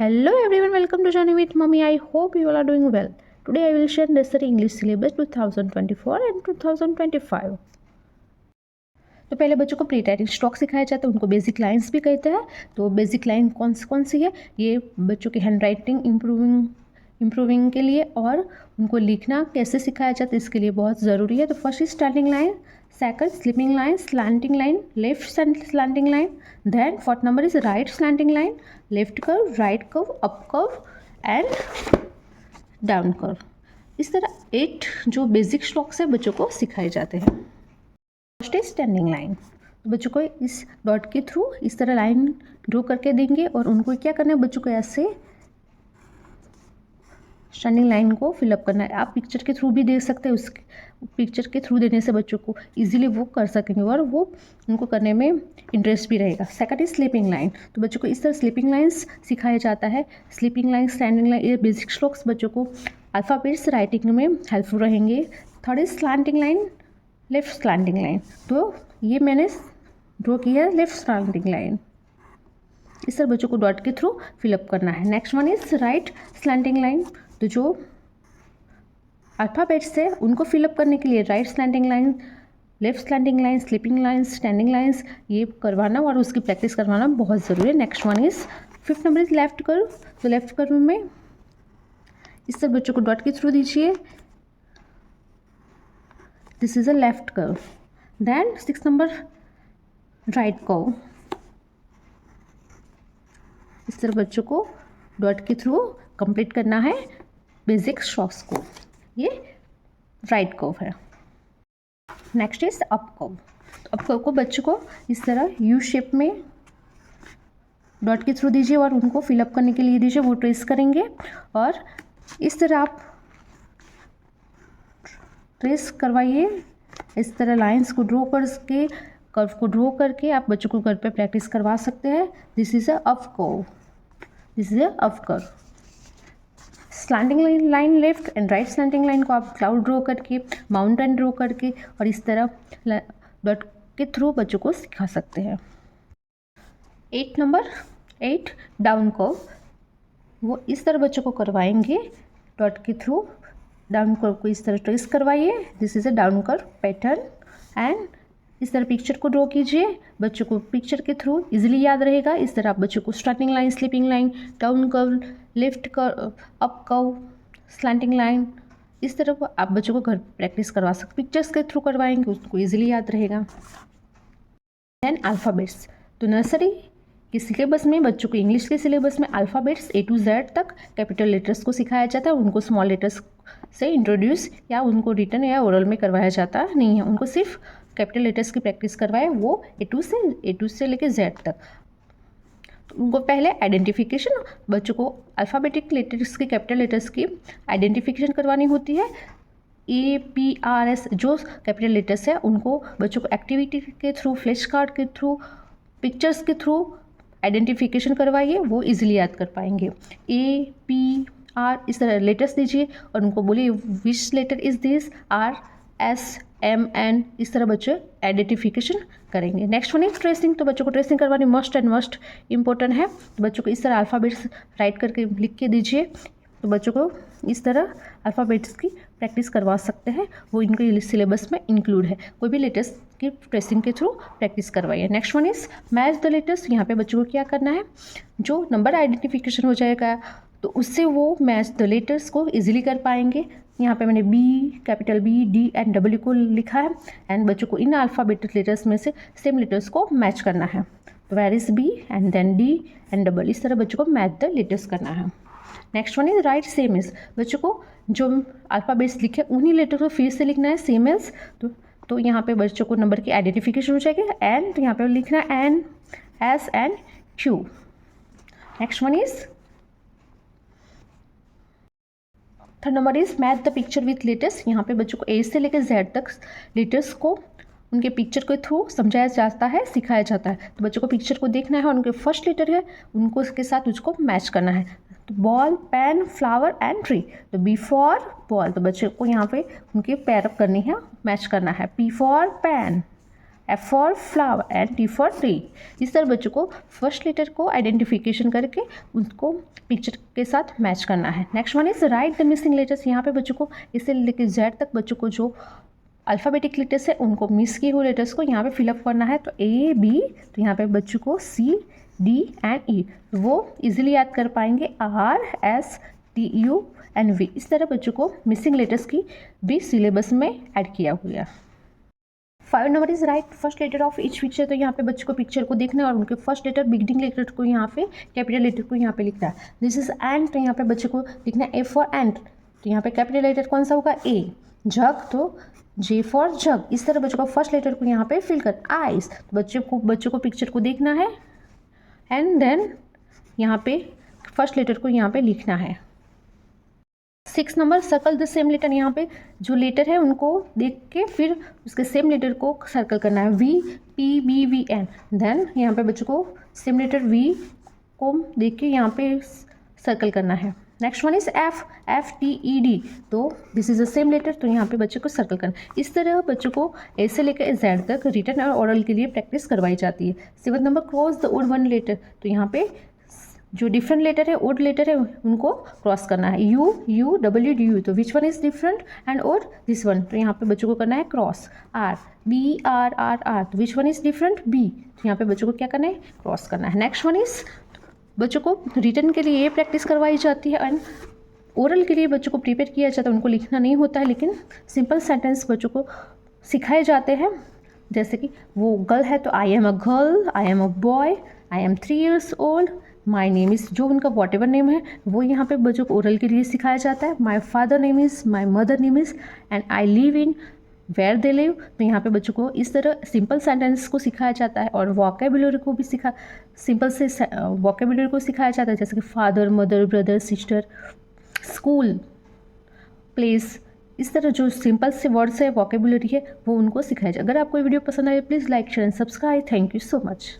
Hello everyone, welcome to Journey with Mommy. I hope you all are doing well. Today I will share necessary English syllabus 2024 and 2025. तो पहले बच्चों को pre typing stroke सिखाया जाता है, उनको basic lines भी कहते हैं। तो बेसिक लाइन कौन सी है, ये बच्चों की हैंड राइटिंग इम्प्रूविंग के लिए और उनको लिखना कैसे सिखाया जाता है इसके लिए बहुत ज़रूरी है। तो first is standing line, second slipping line, slanting line, left slanting line, then fourth number is right slanting line, left curve, right curve, up curve and down curve। इस तरह 8 जो बेसिक स्ट्रोक्स है बच्चों को सिखाए जाते हैं। फर्स्ट इज स्टैंडिंग लाइन, तो बच्चों को इस डॉट के थ्रू इस तरह लाइन ड्रॉ करके देंगे और उनको क्या करना है, बच्चों को ऐसे स्टैंडिंग लाइन को फिलअप करना है। आप पिक्चर के थ्रू भी दे सकते हैं, उस पिक्चर के थ्रू देने से बच्चों को इजीली वो कर सकेंगे और वो उनको करने में इंटरेस्ट भी रहेगा। सेकंड इज स्लीपिंग लाइन, तो बच्चों को इस तरह स्लीपिंग लाइंस सिखाया जाता है। स्लीपिंग लाइन, स्टैंडिंग लाइन, ये बेसिक स्ट्रोक्स बच्चों को अल्फ़ाबेट्स राइटिंग में हेल्पफुल रहेंगे। Third is slanting line, left slanting line, तो ये मैंने ड्रॉ किया है लेफ्ट स्लैंटिंग लाइन। इस तरह बच्चों को डॉट के थ्रू फिलअप करना है। Next one is right slanting line, तो जो अल्फ़ाबेट्स है उनको फिलअप करने के लिए right slanting line, left slanting line, sleeping lines, standing lines ये करवाना और उसकी प्रैक्टिस करवाना बहुत ज़रूरी है। Next one is fifth number is left curve, तो लेफ्ट कर्व में इस तरह बच्चों को डॉट के थ्रू दीजिए, this is a left curve. Then six number right curve, इस तरह बच्चों को डॉट के थ्रू कंप्लीट करना है बेसिक स्ट्रोक्स को। ये राइट कर्व है। नेक्स्ट इज अप कर्व, तो अप कर्व को बच्चों को इस तरह यू शेप में डॉट के थ्रू दीजिए और उनको फिलअप करने के लिए दीजिए, वो ट्रेस करेंगे और इस तरह आप ट्रेस करवाइए। इस तरह लाइंस को ड्रॉ करके, कर्व को ड्रॉ करके आप बच्चों को घर पे प्रैक्टिस करवा सकते हैं। This is a up curve, this is a up curve. Slanting line left and right slanting line को आप क्लाउड ड्रॉ करके, माउंटेन ड्रॉ करके और इस तरह डॉट के थ्रू बच्चों को सिखा सकते हैं। 8 डाउन कर्व, वो इस तरह बच्चों को करवाएंगे डॉट के थ्रू। डाउन कर्व को इस तरह ट्रेस करवाइए, this is a down curve pattern and इस तरह पिक्चर को ड्रॉ कीजिए, बच्चों को पिक्चर के थ्रू इजीली याद रहेगा। इस तरह आप बच्चों को starting line, sleeping line, down curve, left curve, up curve, slanting line, इस तरह आप बच्चों को घर प्रैक्टिस करवा सकते, पिक्चर्स के थ्रू करवाएंगे, उसको इजीली याद रहेगा। देन अल्फ़ाबेट्स, तो नर्सरी के सिलेबस में बच्चों को इंग्लिश के सिलेबस में अल्फ़ाबेट्स A to Z तक कैपिटल लेटर्स को सिखाया जाता है। उनको स्मॉल लेटर्स से इंट्रोड्यूस या उनको रिटन या ओरल में करवाया जाता नहीं है, उनको सिर्फ कैपिटल लेटर्स की प्रैक्टिस करवाए, वो A टू से लेके Z तक। तो उनको पहले आइडेंटिफिकेशन, बच्चों को अल्फ़ाबेटिक लेटर्स की, कैपिटल लेटर्स की आइडेंटिफिकेशन करवानी होती है। APRS जो कैपिटल लेटर्स है उनको बच्चों को एक्टिविटी के थ्रू, फ्लैश कार्ड के थ्रू, पिक्चर्स के थ्रू आइडेंटिफिकेशन करवाइए, वो इजीली याद कर पाएंगे। APR इस तरह लेटर्स दीजिए और उनको बोलिए विच लेटर इज़ दिस, RSMN, इस तरह बच्चे आइडेंटिफिकेशन करेंगे। नेक्स्ट वन इज ट्रेसिंग, तो बच्चों को ट्रेसिंग करवानी मस्ट इम्पोर्टेंट है। तो बच्चों को इस तरह अल्फ़ाबेट्स राइट करके लिख के दीजिए, तो बच्चों को इस तरह अल्फ़ाबेट्स की प्रैक्टिस करवा सकते हैं, वो इनके सिलेबस में इंक्लूड है। कोई भी लेटर्स की ट्रेसिंग के थ्रू प्रैक्टिस करवाइए। Next one is match the letters, यहाँ पे बच्चों को क्या करना है, जो नंबर आइडेंटिफिकेशन हो जाएगा तो उससे वो मैच द लेटर्स को इजीली कर पाएंगे। यहाँ पे मैंने B, capital B, D and W को लिखा है एंड बच्चों को इन अल्फ़ाबेटिक लेटर्स में से सेम लेटर्स को मैच करना है। तो where is B and then D and W, इस तरह बच्चों को मैच द लेटर्स करना है। Next one is right same is, बच्चों को जो अल्फ़ाबेट्स लिखे उन्हीं लेटर को फिर से लिखना है सेम एज। तो यहाँ पे बच्चों को नंबर की आइडेंटिफिकेशन हो जाएगी एंड यहाँ पे लिखना N, S and Q। Next one is third number is match the picture with letters, यहाँ पे बच्चों को A से लेकर Z तक लेटर्स को उनके पिक्चर के थ्रू समझाया जाता है, सिखाया जाता है। तो बच्चों को पिक्चर को देखना है और उनके फर्स्ट लेटर है उनको उसके साथ उसको मैच करना है। तो ball, pen, flower and tree, तो B फॉर बॉल, तो बच्चे को यहाँ पे उनके पैर अप करनी है, मैच करना है। P for pen F for flower and T for tree. इस तरह बच्चों को फर्स्ट लेटर को आइडेंटिफिकेशन करके उसको पिक्चर के साथ मैच करना है। Next one is right the missing letters. यहाँ पे बच्चों को इससे लेकर जेड तक बच्चों को जो अल्फ़ाबेटिक लेटर्स है उनको मिस किए हुए लेटर्स को यहाँ पे फिलअप करना है। तो A B, तो यहाँ पे बच्चों को C D एंड E, वो इजीली याद कर पाएंगे R S T U and V। इस तरह बच्चों को मिसिंग लेटर्स की भी सिलेबस में ऐड किया हुआ है। 5 number is right first letter of each picture. तो यहाँ पे बच्चों को पिक्चर को देखना है और उनके फर्स्ट लेटर बिगनिंग लेटर को यहाँ पे कैपिटल लेटर को यहाँ पे लिखना है। दिस इज एंड, तो यहाँ पे बच्चों को लिखना है A फॉर एंड, तो यहाँ पे कैपिटल लेटर कौन सा होगा A। जग, तो J फॉर जग। इस तरह बच्चों को फर्स्ट लेटर को यहाँ पे फिल कर। आइस, तो बच्चों को पिक्चर को देखना है एंड देन यहाँ पे फर्स्ट लेटर को यहाँ पे लिखना है। 6 number circle the same letter. यहाँ पे जो लेटर है उनको देख के फिर उसके सेम लेटर को सर्कल करना है। V P B V N, then यहाँ पे बच्चों को सेम लेटर V को देख के यहाँ पे सर्कल करना है। Next one is F T E D, तो this is the same letter, तो यहाँ पे बच्चों को सर्कल करना। इस तरह बच्चों को ए से लेकर Z तक रिटन और ओरल के लिए प्रैक्टिस करवाई जाती है। 7 number cross the odd one letter. तो यहाँ पे जो डिफरेंट लेटर है, ओड लेटर है, उनको क्रॉस करना है। U W D U, तो which one is different and odd, this one, तो यहाँ पे बच्चों को करना है cross. R B R R R, तो which one is different B, तो यहाँ पे बच्चों को क्या करना है क्रॉस करना है। नेक्स्ट वन इज बच्चों को रिटन के लिए ये प्रैक्टिस करवाई जाती है एंड ओरल के लिए बच्चों को प्रिपेयर किया जाता है। उनको लिखना नहीं होता है, लेकिन सिंपल सेंटेंस बच्चों को सिखाए जाते हैं। जैसे कि वो गर्ल है तो I am a girl, I am a boy, I am 3 years old, my name is, जो उनका वॉट एवर नेम है वो यहाँ पे बच्चों को ओरल के लिए सिखाया जाता है। My father name is, my mother name is and I live in where they live, तो यहाँ पे बच्चों को इस तरह सिंपल सेंटेंस को सिखाया जाता है और वोकेबुलरी को भी सिंपल से वोकेबुलरी को सिखाया जाता है, जैसे कि father, mother, brother, sister, school, place. इस तरह जो सिंपल से वर्ड्स है, वोकेबुलरी है, वो उनको सिखाया जाए। अगर आपको ये वीडियो पसंद आए please like share and subscribe. Thank you so much.